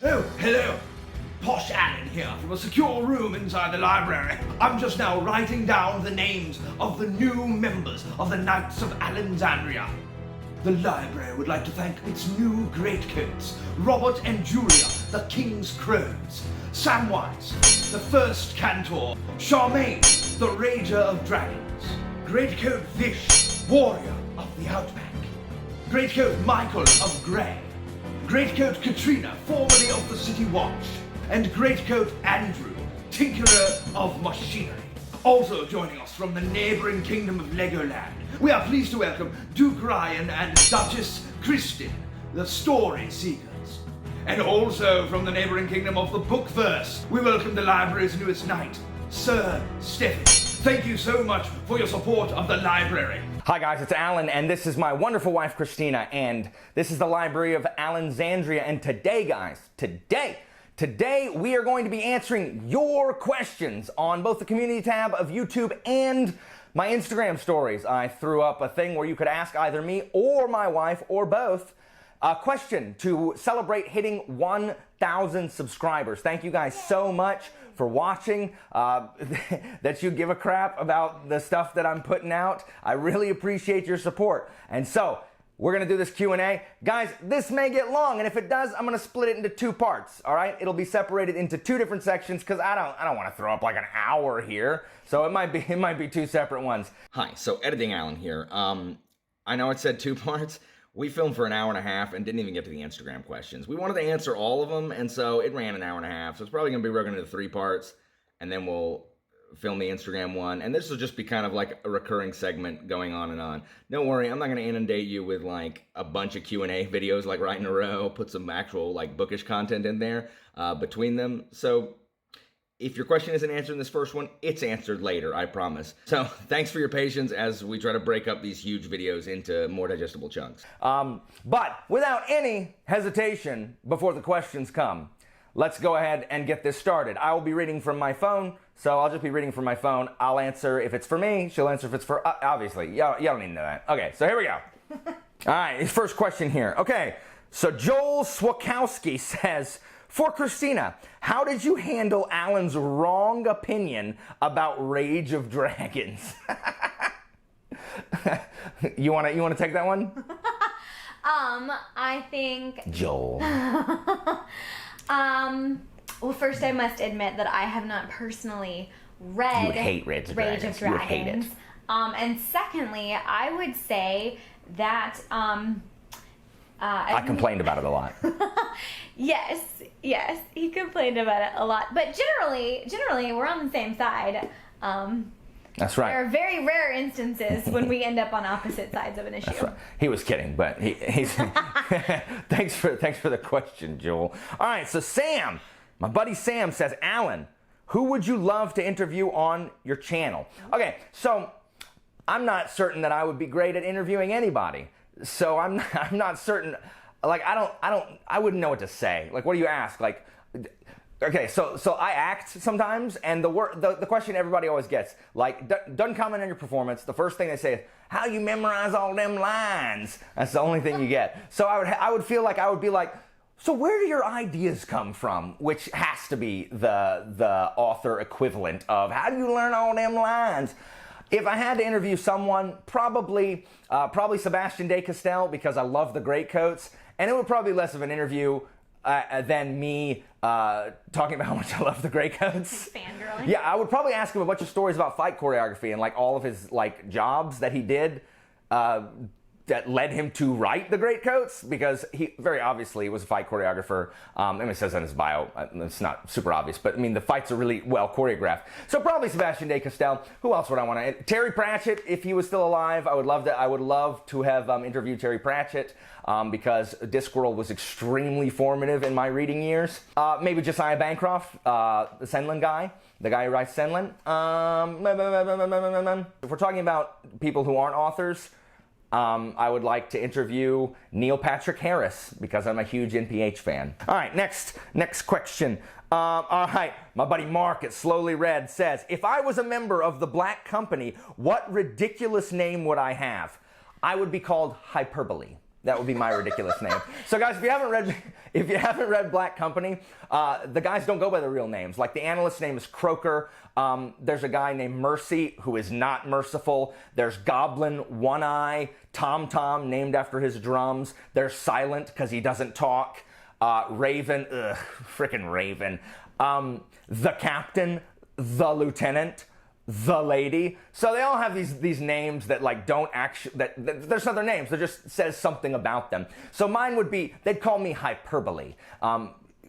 Oh, hello. Posh Alan here from a secure room inside the library. I'm just now writing down the names of the new members of the Knights of Alexandria. The library would like to thank its new greatcoats, Robert and Julia, the King's Crows, Samwise, the First Cantor, Charmaine, the Rager of Dragons, Greatcoat Vish, Warrior of the Outback, Greatcoat Michael of Grey, Greatcoat Katrina, formerly of the City Watch, and Greatcoat Andrew, Tinkerer of Machinery. Also joining us from the neighboring kingdom of Legoland, we are pleased to welcome Duke Ryan and Duchess Christine, the Story Seekers. And also from the neighboring kingdom of the Bookverse, we welcome the library's newest knight, Sir Stephen. Thank you so much for your support of the library. Hi guys, it's Alan, and this is my wonderful wife Christina, and this is the Library of Alexandria. And today, guys, today we are going to be answering your questions on both the community tab of YouTube and my Instagram stories. I threw up a thing where you could ask either me or my wife or both a question to celebrate hitting 1,000 subscribers. Thank you guys so much for watching, that you give a crap about the stuff that I'm putting out. I really appreciate your support. And so, we're gonna do this Q&A. Guys, this may get long, and if it does, I'm gonna split it into two parts, all right? It'll be separated into two different sections, because I don't wanna throw up like an hour here, so it might be two separate ones. Hi, so Editing Alan here. I know it said two parts. We filmed for an hour and a half and didn't even get to the Instagram questions. We wanted to answer all of them, and so it ran an hour and a half. So it's probably going to be broken into three parts, and then we'll film the Instagram one. And this will just be kind of like a recurring segment going on and on. Don't worry, I'm not going to inundate you with like a bunch of Q&A videos like right in a row, put some actual like bookish content in there between them. So if your question isn't answered in this first one, it's answered later, I promise. So thanks for your patience as we try to break up these huge videos into more digestible chunks. But without any hesitation, before the questions come, let's go ahead and get this started. I will be reading from my phone, so I'll just be reading from my phone. I'll answer if it's for me, she'll answer if it's for, obviously, y'all don't need to know that. Okay, so here we go. All right, first question here. Okay, so Joel Swakowski says, for Christina, how did you handle Alan's wrong opinion about Rage of Dragons? You wanna take that one? I think Joel. Well, first I must admit that I have not personally read You would hate Rage of Dragons. You would hate it. And secondly, I would say that I complained about it a lot. Yes, he complained about it a lot. But generally, we're on the same side. That's right. There are very rare instances when we end up on opposite sides of an issue. That's right. He was kidding, but he's thanks for the question, Joel. All right, so Sam, my buddy Sam says, Alan, who would you love to interview on your channel? Okay, so I'm not certain that I would be great at interviewing anybody. So I'm not certain. Like I wouldn't know what to say. Like, what do you ask? Like, okay, so I act sometimes, and the question everybody always gets, like, doesn't comment on your performance. The first thing they say is, how you memorize all them lines? That's the only thing you get. So I would feel like I would be like, so where do your ideas come from? Which has to be the author equivalent of, how do you learn all them lines? If I had to interview someone, probably Sebastian de Castell, because I love the greatcoats, and it would probably be less of an interview than me talking about how much I love the greatcoats. Fangirling. Yeah, I would probably ask him a bunch of stories about fight choreography and like all of his like jobs that he did that led him to write the greatcoats, because he very obviously was a fight choreographer. I mean, it says in his bio, it's not super obvious, but I mean, the fights are really well choreographed. So probably Sebastian de Castell. Who else would I want to? Terry Pratchett, if he was still alive, I would love to have interviewed Terry Pratchett, because Discworld was extremely formative in my reading years. Maybe Josiah Bancroft, the Senlin guy. The guy who writes Senlin. If we're talking about people who aren't authors, I would like to interview Neil Patrick Harris, because I'm a huge NPH fan. All right, next question. All right, my buddy Mark at Slowly Read says, if I was a member of the Black Company, what ridiculous name would I have? I would be called Hyperbole. That would be my ridiculous name. So guys, if you haven't read Black Company, the guys don't go by their real names. Like the analyst's name is Croker. There's a guy named Mercy who is not merciful. There's Goblin One Eye, Tom Tom named after his drums. There's Silent because he doesn't talk. Raven, frickin' Raven. The Captain, the Lieutenant, the Lady. So they all have these names that like don't actually, that there's other names. That just says something about them. So mine would be, they'd call me Hyperbole.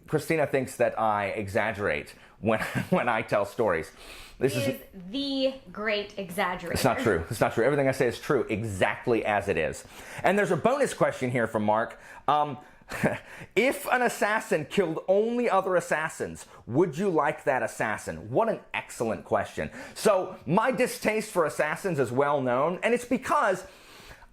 Christina thinks that I exaggerate when I tell stories. This is the great exaggerator. It's not true. It's not true. Everything I say is true exactly as it is. And there's a bonus question here from Mark. If an assassin killed only other assassins, would you like that assassin? What an excellent question. So my distaste for assassins is well known, and it's because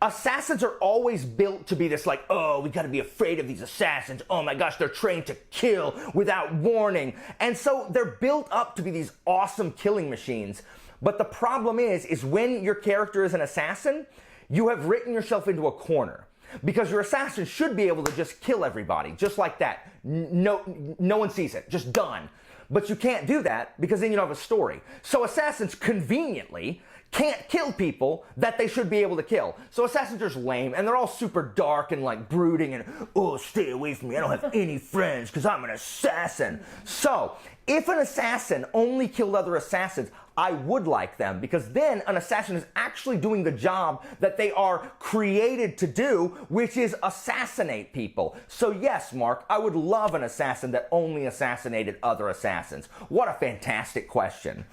assassins are always built to be this like, oh, we gotta be afraid of these assassins. Oh my gosh, they're trained to kill without warning. And so they're built up to be these awesome killing machines. But the problem is when your character is an assassin, you have written yourself into a corner. Because your assassin should be able to just kill everybody, just like that. No one sees it, just done. But you can't do that because then you don't have a story. So assassins conveniently can't kill people that they should be able to kill. So assassins are just lame, and they're all super dark and like brooding and, oh, stay away from me, I don't have any friends because I'm an assassin. So if an assassin only killed other assassins, I would like them, because then an assassin is actually doing the job that they are created to do, which is assassinate people. So yes, Mark, I would love an assassin that only assassinated other assassins. What a fantastic question.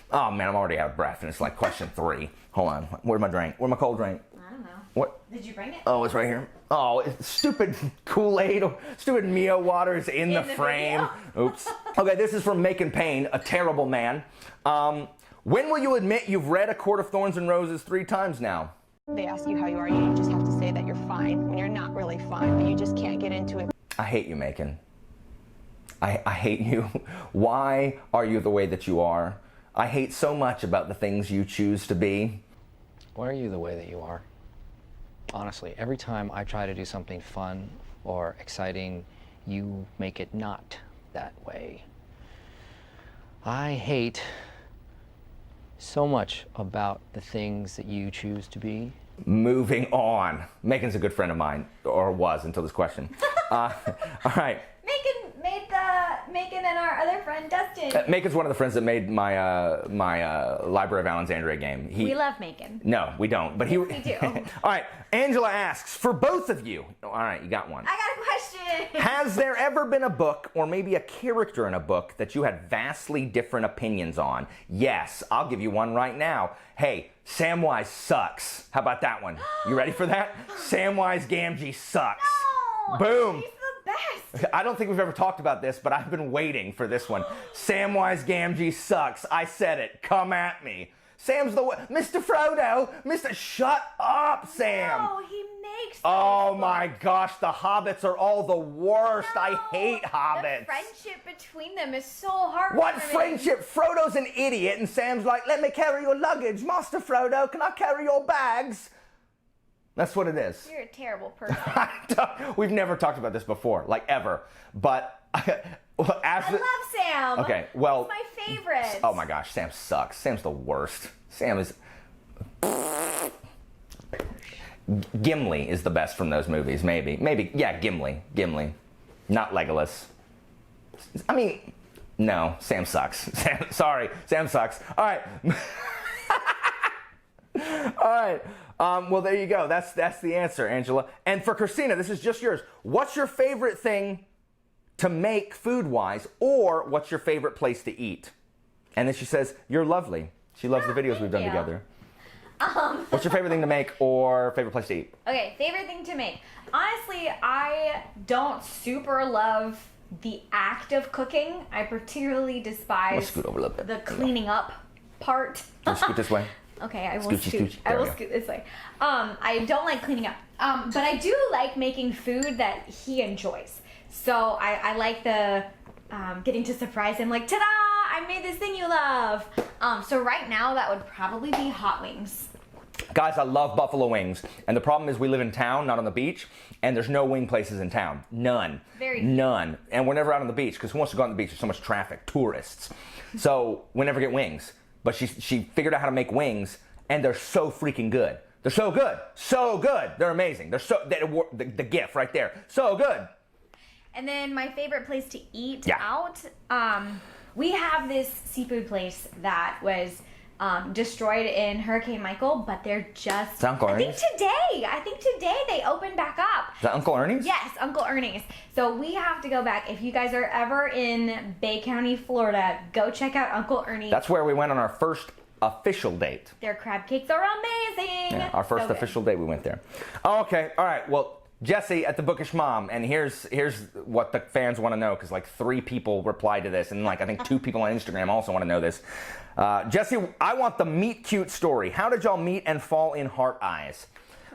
Oh man, I'm already out of breath, and it's like question 3. Hold on, where's my drink? Where's my cold drink? I don't know. What? Did you bring it? Oh, it's right here. Oh, it's stupid Kool-Aid, stupid Mio water is in the frame. Oops. Okay, this is from Macon Payne, a terrible man. When will you admit you've read A Court of Thorns and Roses 3 times now? They ask you how you are, you just have to say that you're fine when you're not really fine, but you just can't get into it. I hate you, Macon. I hate you. Why are you the way that you are? I hate so much about the things you choose to be. Why are you the way that you are? Honestly, every time I try to do something fun or exciting, you make it not that way. I hate so much about the things that you choose to be. Moving on. Macon's a good friend of mine, or was until this question. All right. Macon and our other friend Dustin. Macon's one of the friends that made my Library of Alexandria game. We love Macon. No, we don't. But yes, we do. All right. Angela asks, for both of you. All right, you got one. I got a question. Has there ever been a book, or maybe a character in a book, that you had vastly different opinions on? Yes, I'll give you one right now. Hey, Samwise sucks. How about that one? You ready for that? Samwise Gamgee sucks. No, Boom. He's the best. I don't think we've ever talked about this, but I've been waiting for this one. Samwise Gamgee sucks. I said it. Come at me. Sam's the Mr. Frodo. Shut up, Sam. No, he makes. Oh my gosh, the hobbits are all the worst. No, I hate hobbits. The friendship between them is so hard. What friendship? Frodo's an idiot, and Sam's like, let me carry your luggage. Master Frodo, can I carry your bags? That's what it is. You're a terrible person. We've never talked about this before, like ever. But I love Sam. Okay, well, he's my favorite. Oh my gosh, Sam sucks. Sam's the worst. Sam is. Gimli is the best from those movies, maybe. Yeah, Gimli. Not Legolas. I mean, no, Sam sucks. Sorry, Sam sucks. All right. All right. Well, there you go. That's the answer, Angela. And for Christina, this is just yours. What's your favorite thing to make food-wise, or what's your favorite place to eat? And then she says, you're lovely. She loves the videos we've done together. What's your favorite thing to make, or favorite place to eat? Okay, favorite thing to make. Honestly, I don't super love the act of cooking. I particularly despise Let's scoot over a little bit. the cleaning up part. Can you scoot this way? Okay, I will Scoochy. scoot. I will scoot this way. I don't like cleaning up, but I do like making food that he enjoys. So I like the getting to surprise him, like, ta-da! I made this thing you love. So right now that would probably be hot wings. Guys, I love buffalo wings. And the problem is we live in town, not on the beach, and there's no wing places in town. None. None. And we're never out on the beach because who wants to go out on the beach? There's so much traffic, tourists. So we never get wings. But she figured out how to make wings, and they're so freaking good. They're so good. So good. They're amazing. The GIF right there. So good. And then my favorite place to eat Yeah. out, we have this seafood place that was destroyed in Hurricane Michael, but they're just, Uncle I think Ernie's? today they opened back up. Is that Uncle Ernie's? Yes, Uncle Ernie's. So we have to go back. If you guys are ever in Bay County, Florida, go check out Uncle Ernie's. That's where we went on our first official date. Their crab cakes are amazing. Yeah, our first So good. official date, we went there. Oh, okay, all right. Well, Jesse at the Bookish Mom, and here's what the fans want to know, because like 3 people replied to this, and like I think 2 people on Instagram also want to know this. Jesse, I want the meet cute story. How did y'all meet and fall in heart eyes?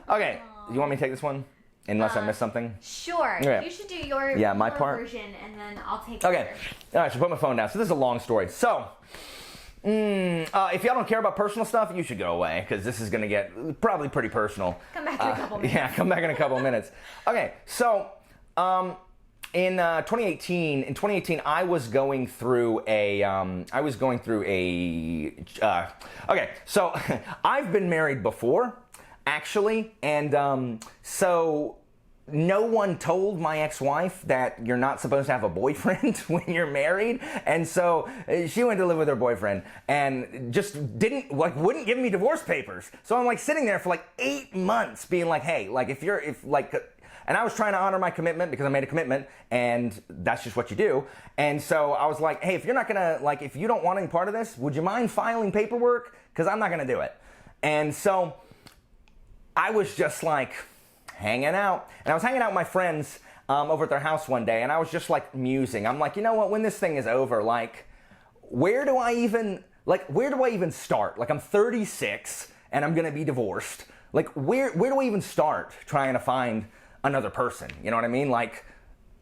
Okay, you want me to take this one? Unless I missed something? Sure. Yeah. You should do your, my your part. version, and then I'll take Okay, yours. all right, so put my phone down. So this is a long story. So, if y'all don't care about personal stuff, you should go away, because this is going to get probably pretty personal. Come back in a couple minutes. Yeah, come back in a couple minutes. Okay, so in 2018, I was going through a. Okay, so I've been married before, actually, and so. No one told my ex-wife that you're not supposed to have a boyfriend when you're married, and so she went to live with her boyfriend and just wouldn't give me divorce papers. So I'm like sitting there for like 8 months being like, hey, like and I was trying to honor my commitment because I made a commitment, and that's just what you do. And so I was like, hey, if you're not gonna, like, if you don't want any part of this, would you mind filing paperwork? Because I'm not gonna do it. And so I was just like hanging out. And I was hanging out with my friends over at their house one day, and I was just like musing. I'm like, you know what, when this thing is over, like, where do I even start? Like, I'm 36 and I'm gonna be divorced. Like, where do I even start trying to find another person? You know what I mean? Like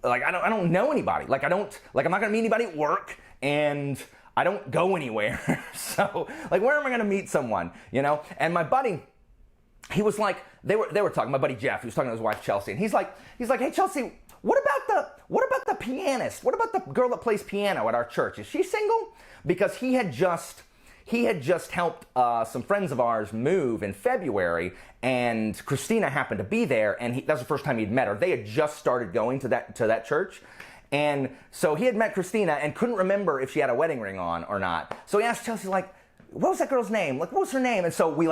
I don't know anybody. I'm not gonna meet anybody at work, and I don't go anywhere. So, like, where am I gonna meet someone? You know? And my buddy, he was like, they were talking, my buddy Jeff, he was talking to his wife Chelsea, and he's like, hey Chelsea, what about the pianist? What about the girl that plays piano at our church? Is she single? Because he had just helped some friends of ours move in February, and Christina happened to be there, and that was the first time he'd met her. They had just started going to that church. And so he had met Christina and couldn't remember if she had a wedding ring on or not. So he asked Chelsea, like, what was that girl's name? Like, what was her name? And so we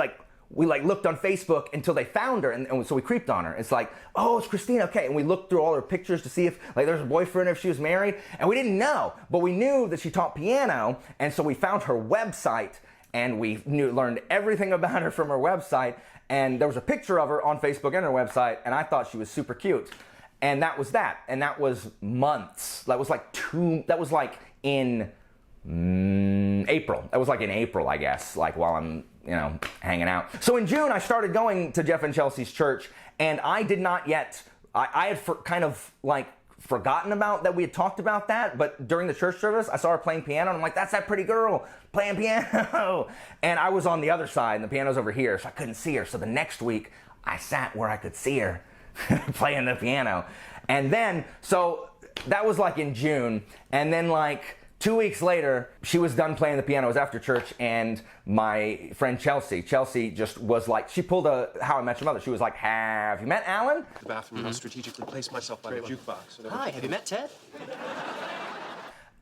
looked on Facebook until they found her, and so we creeped on her. It's like, oh, it's Christina, okay. And we looked through all her pictures to see if, like, there's a boyfriend, if she was married, and we didn't know, but we knew that she taught piano, and so we found her website, and we learned everything about her from her website, and there was a picture of her on Facebook and her website, and I thought she was super cute. And that was that, and that was months. That was like in April. That was like in April, I guess, like while I'm, hanging out. So in June, I started going to Jeff and Chelsea's church, and I did not yet, I had forgotten about that we had talked about that, but during the church service, I saw her playing piano, and I'm like, that's that pretty girl playing piano. And I was on the other side, and the piano's over here, so I couldn't see her. So the next week, I sat where I could see her playing the piano. And then, so that was like in June, and then like 2 weeks later, she was done playing the piano. It was after church, and my friend Chelsea just was like, she pulled a How I Met Your Mother. She was like, have you met Alan? The bathroom, I'll strategically place myself by the jukebox. Hi, have you met Ted?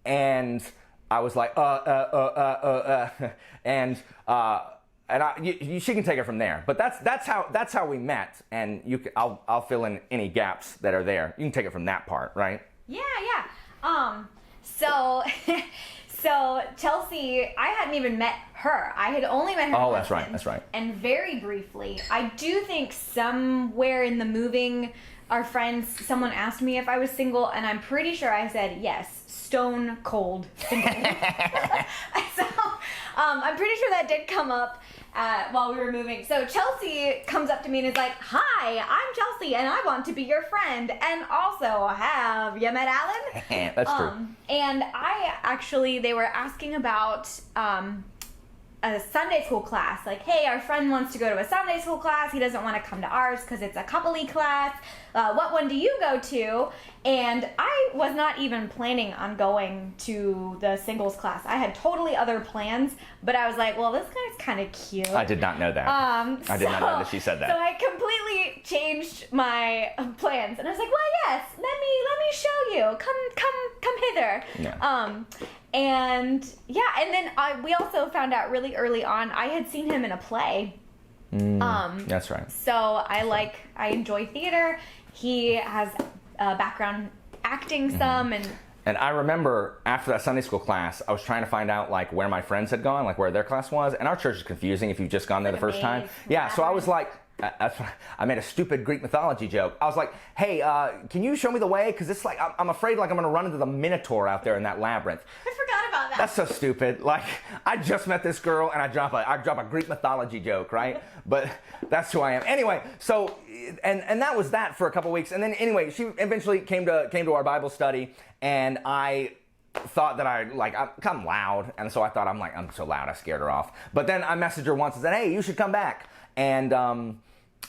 And I was like, and she can take it from there. But that's how we met, and I'll fill in any gaps that are there. You can take it from that part, right? Yeah. So Chelsea, I hadn't even met her. I had only met her. Oh, husband, that's right. And very briefly. I do think somewhere in the moving, our friends, someone asked me if I was single, and I'm pretty sure I said yes, stone cold single. So I'm pretty sure that did come up while we were moving. So Chelsea comes up to me and is like, hi, I'm Chelsea, and I want to be your friend. And also, have you met Alan? That's true. And they were asking about a Sunday school class. Like, hey, our friend wants to go to a Sunday school class. He doesn't want to come to ours because it's a coupley class. What one do you go to? And I was not even planning on going to the singles class. I had totally other plans, but I was like, well, this guy's kind of cute. I did not know that. I did not know that she said that. So I completely changed my plans, and I was like, well, yes, let me show you. Come hither. Yeah. And yeah, and then we also found out really early on, I had seen him in a play. That's right. So I enjoy theater. He has a background acting some, And I remember after that Sunday school class, I was trying to find out like where my friends had gone, like where their class was. And our church is confusing if you've just gone there the first time. Yeah, so I was like, I made a stupid Greek mythology joke. I was like, hey, can you show me the way? Because it's like, I'm afraid like I'm going to run into the Minotaur out there in that labyrinth. I forgot about that. That's so stupid. Like, I just met this girl and I drop a Greek mythology joke, right? But that's who I am. Anyway, so, and that was that for a couple weeks. And then anyway, she eventually came to our Bible study, and I thought that I'm loud. And so I thought I'm so loud, I scared her off. But then I messaged her once and said, hey, you should come back.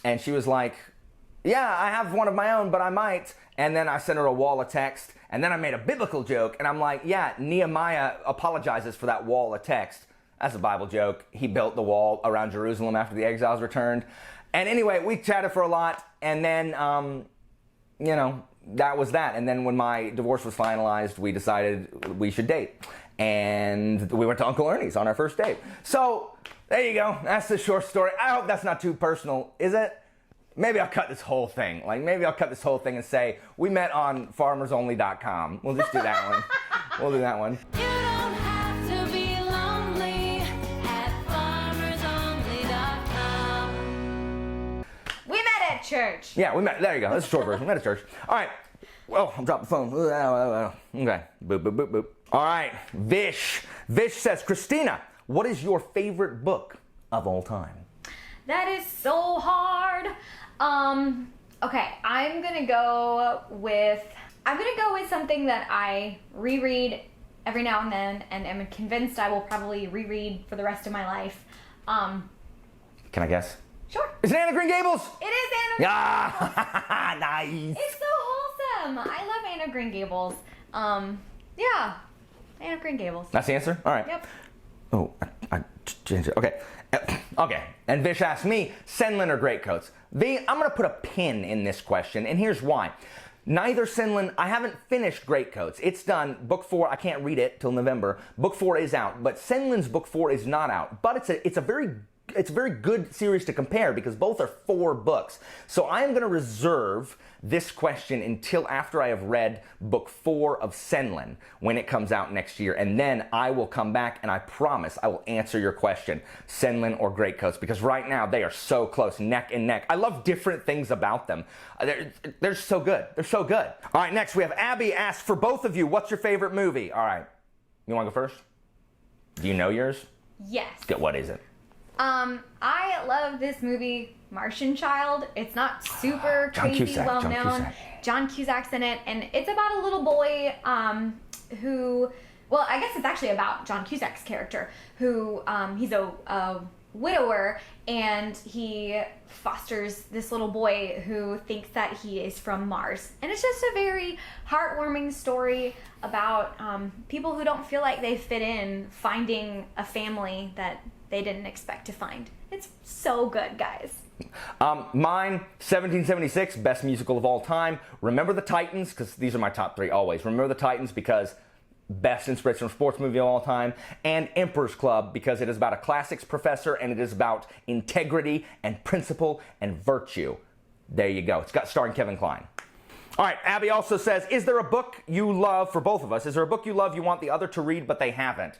And she was like, yeah, I have one of my own, but I might. And then I sent her a wall of text, and then I made a biblical joke, and I'm like, yeah, Nehemiah apologizes for that wall of text. That's a Bible joke. He built the wall around Jerusalem after the exiles returned. And anyway, we chatted for a lot, and then, that was that. And then when my divorce was finalized, we decided we should date. And we went to Uncle Ernie's on our first date. So there you go. That's the short story. I hope that's not too personal, is it? Maybe I'll cut this whole thing. And say, we met on farmersonly.com. We'll just do that one. We'll do that one. You don't have to be lonely at farmersonly.com. We met at church. Yeah, we met. There you go. That's a short version. We met at church. All right. Well, I'll drop the phone. Okay. Boop, boop, boop, boop. All right. Vish. Vish says, Christina, what is your favorite book of all time? That is so hard. Okay, I'm gonna go with something that I reread every now and then, and am convinced I will probably reread for the rest of my life. Can I guess? Sure. Is it Anne of Green Gables? It is Anne of Green Gables. Ah, nice. It's so wholesome. I love Anne of Green Gables. Yeah, Anne of Green Gables. That's the answer? All right. Yep. Oh, I changed it. Okay. Okay. And Vish asked me, Senlin or Greatcoats? V, I'm going to put a pin in this question, and here's why. Neither Senlin, I haven't finished Greatcoats. It's done. Book 4, I can't read it till November. Book 4 is out, but Senlin's book 4 is not out. But it's a very good series to compare because both are 4 books. So I am going to reserve this question until after I have read book 4 of Senlin when it comes out next year. And then I will come back and I promise I will answer your question, Senlin or Greatcoats, because right now they are so close, neck and neck. I love different things about them. They're so good. They're so good. All right, next we have Abby asks, for both of you, what's your favorite movie? All right. You want to go first? Do you know yours? Yes. What is it? I love this movie, Martian Child. It's not super crazy well known. John Cusack's in it, and it's about a little boy who, well, I guess it's actually about John Cusack's character, who he's a widower, and he fosters this little boy who thinks that he is from Mars. And it's just a very heartwarming story about people who don't feel like they fit in, finding a family that they didn't expect to find. It's so good, guys. Mine, 1776, best musical of all time. Remember the Titans, because these are my top 3 always. Remember the Titans because best inspirational sports movie of all time. And Emperor's Club because it is about a classics professor and it is about integrity and principle and virtue. There you go. It's got starring Kevin Kline. All right, Abby also says, is there a book you love, for both of us, is there a book you love you want the other to read but they haven't?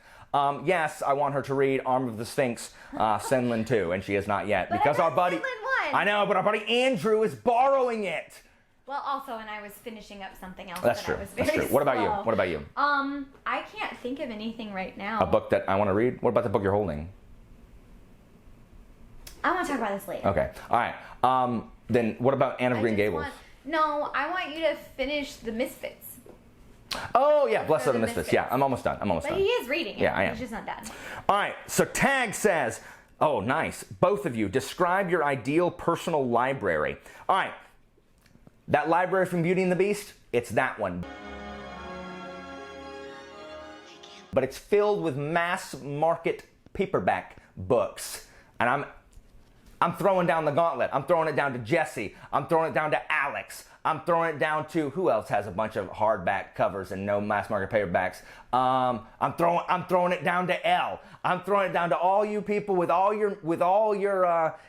Yes, I want her to read Arm of the Sphinx, Senlin 2, and she has not yet. But because I our buddy, Senlin 1. I know, but our buddy Andrew is borrowing it. Well, also, and I was finishing up something else. That's that true. I was very That's true. What about you? slow. What about you? I can't think of anything right now. A book that I want to read? What about the book you're holding? I want to talk about this later. Okay. All right. Then what about Anne of Green Gables? No, I want you to finish The Misfits. Oh yeah, Blessed For are the the Misfits. Misfits. Yeah, I'm almost done. But he is reading it. Yeah, I am. He's just not done. All right, so Tag says, oh, nice. Both of you, describe your ideal personal library. All right, that library from Beauty and the Beast, it's that one. But it's filled with mass market paperback books. And I'm throwing down the gauntlet. I'm throwing it down to Jesse. I'm throwing it down to Alex. I'm throwing it down to who else has a bunch of hardback covers and no mass market paperbacks. I'm throwing it down to Elle. I'm throwing it down to all you people with all your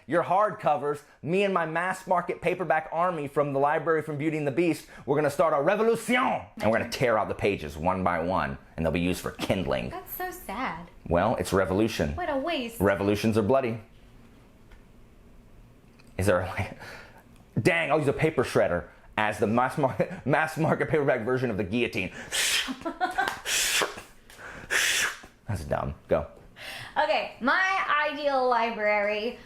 hardcovers. Me and my mass market paperback army from the library from Beauty and the Beast. We're gonna start a revolution, and we're gonna tear out the pages one by one, and they'll be used for kindling. That's so sad. Well, it's revolution. What a waste. Revolutions are bloody. Is there a way? Dang, I'll use a paper shredder as the mass market paperback version of the guillotine. That's dumb. Go. Okay, my ideal library.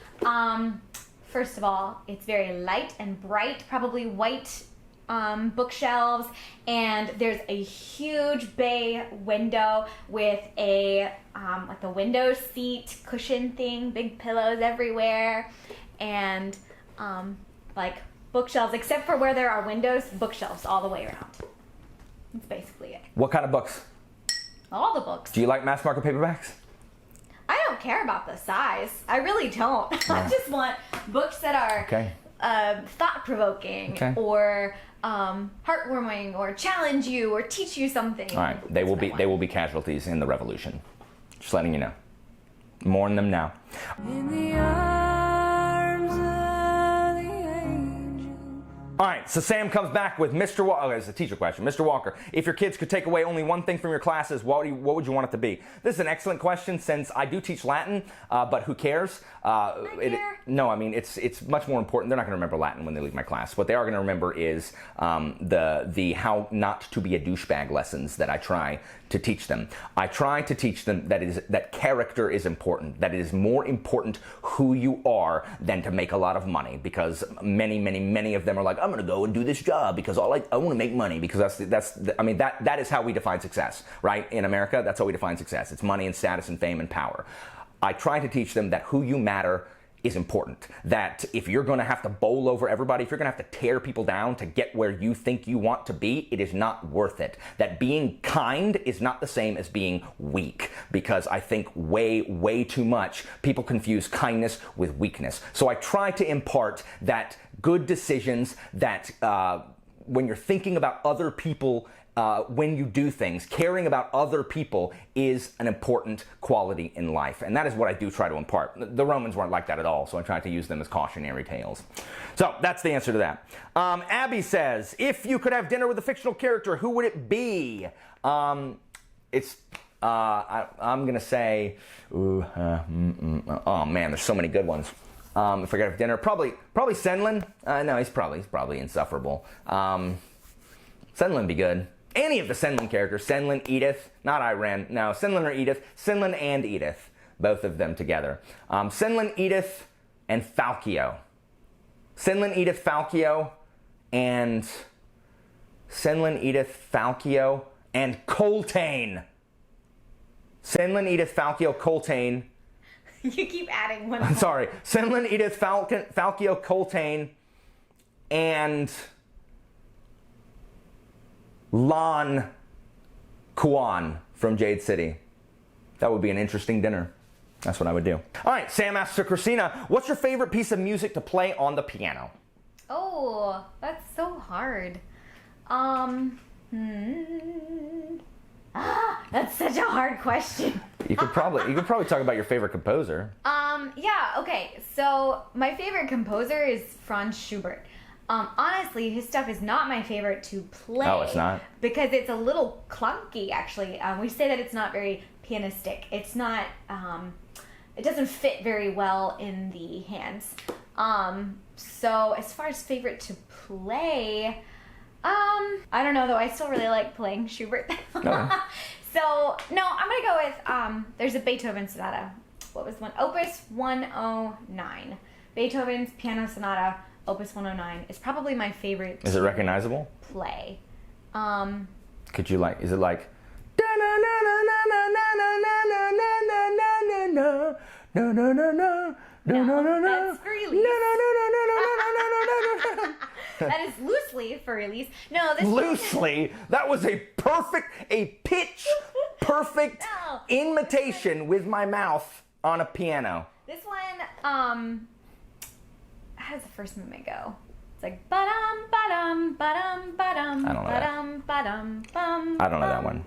First of all, it's very light and bright, probably white bookshelves, and there's a huge bay window with a like the window seat cushion thing, big pillows everywhere, and like bookshelves, except for where there are windows, bookshelves all the way around. That's basically it. What kind of books? All the books. Do you like mass market paperbacks? I don't care about the size. I really don't. I just want books that are Okay. thought-provoking, Okay. or heartwarming, or challenge you, or teach you something. All right, they will be casualties in the revolution. Just letting you know. Mourn them now. In the arms of the angel. All right, so Sam comes back with Mr. Walker. Oh, it's a teacher question. Mr. Walker, if your kids could take away only one thing from your classes, what would you want it to be? This is an excellent question since I do teach Latin, but who cares? No, I mean, it's much more important. They're not going to remember Latin when they leave my class. What they are going to remember is the how not to be a douchebag lessons that I try to teach them. I try to teach them that character is important, that it is more important who you are than to make a lot of money, because many of them are like, I'm going to go and do this job because I want to make money, because that is how we define success, right? In America, that's how we define success. It's money and status and fame and power. I try to teach them that who you matter is important. That if you're going to have to bowl over everybody, if you're going to have to tear people down to get where you think you want to be, it is not worth it. That being kind is not the same as being weak, because I think way too much people confuse kindness with weakness. So I try to impart that good decisions, that when you're thinking about other people, when you do things, caring about other people is an important quality in life. And that is what I do try to impart. The Romans weren't like that at all, so I try to use them as cautionary tales. So that's the answer to that. Abby says, if you could have dinner with a fictional character, who would it be? I'm going to say, oh man, there's so many good ones. If I could have dinner, probably Senlin. No, he's probably insufferable. Senlin would be good. Any of the Senlin characters, Senlin, Edith, not Irene, no, Senlin or Edith, Senlin and Edith, both of them together. Senlin, Edith, and Falkio. Senlin, Edith, Falkio, and Senlin, Edith, Falkio, and Coltane. Senlin, Edith, Falkio, Coltane. You keep adding one. I'm sorry. Senlin, Edith, Falkio, Coltane, and Lon Kuan from Jade City. That would be an interesting dinner. That's what I would do. All right, Sam asks to Christina, what's your favorite piece of music to play on the piano? Oh, that's so hard. That's such a hard question. You could probably talk about your favorite composer. Yeah, okay. So my favorite composer is Franz Schubert. Honestly, his stuff is not my favorite to play. Oh, it's not? Because it's a little clunky, actually. We say that it's not very pianistic. It's not, it doesn't fit very well in the hands. So as far as favorite to play, I don't know though. I still really like playing Schubert. No. So, no, I'm going to go with, there's a Beethoven sonata. What was the one? Opus 109. Beethoven's Piano Sonata, Opus 109, is probably my favorite. Is it recognizable? Play. Could you like? Is it like? That's for release. That is loosely for release. No, this Loosely. That was a pitch perfect No. imitation with my mouth on a piano. This one, how does the first movement go? It's like ba-dum, ba-dum, ba-dum, ba-dum, I don't know that. ba-dum, ba-dum, bum. I don't know that bum. one.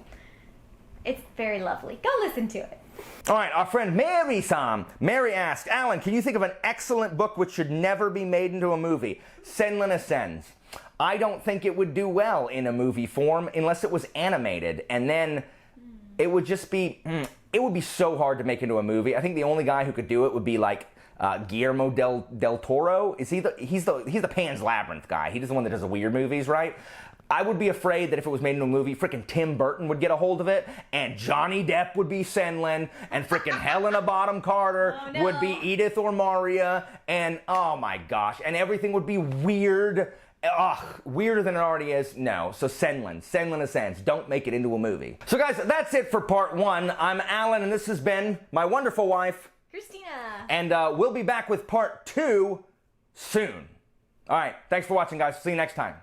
It's very lovely. Go listen to it. All right, our friend Mary-san. Mary asked, Alan, can you think of an excellent book which should never be made into a movie? Senlin Ascends. I don't think it would do well in a movie form unless it was animated, and then it would just be, it would be so hard to make into a movie. I think the only guy who could do it would be like Guillermo del Toro. He's the Pan's Labyrinth guy. He's the one that does the weird movies, right? I would be afraid that if it was made into a movie, frickin' Tim Burton would get a hold of it, and Johnny Depp would be Senlin, and frickin' Helena Bonham Carter would be Edith or Maria, and oh my gosh, and everything would be weird. Ugh, weirder than it already is. No, so Senlin Ascends. Don't make it into a movie. So guys, that's it for part 1. I'm Alan, and this has been my wonderful wife, Christina. and we'll be back with part 2 soon. All right, thanks for watching, guys. See you next time.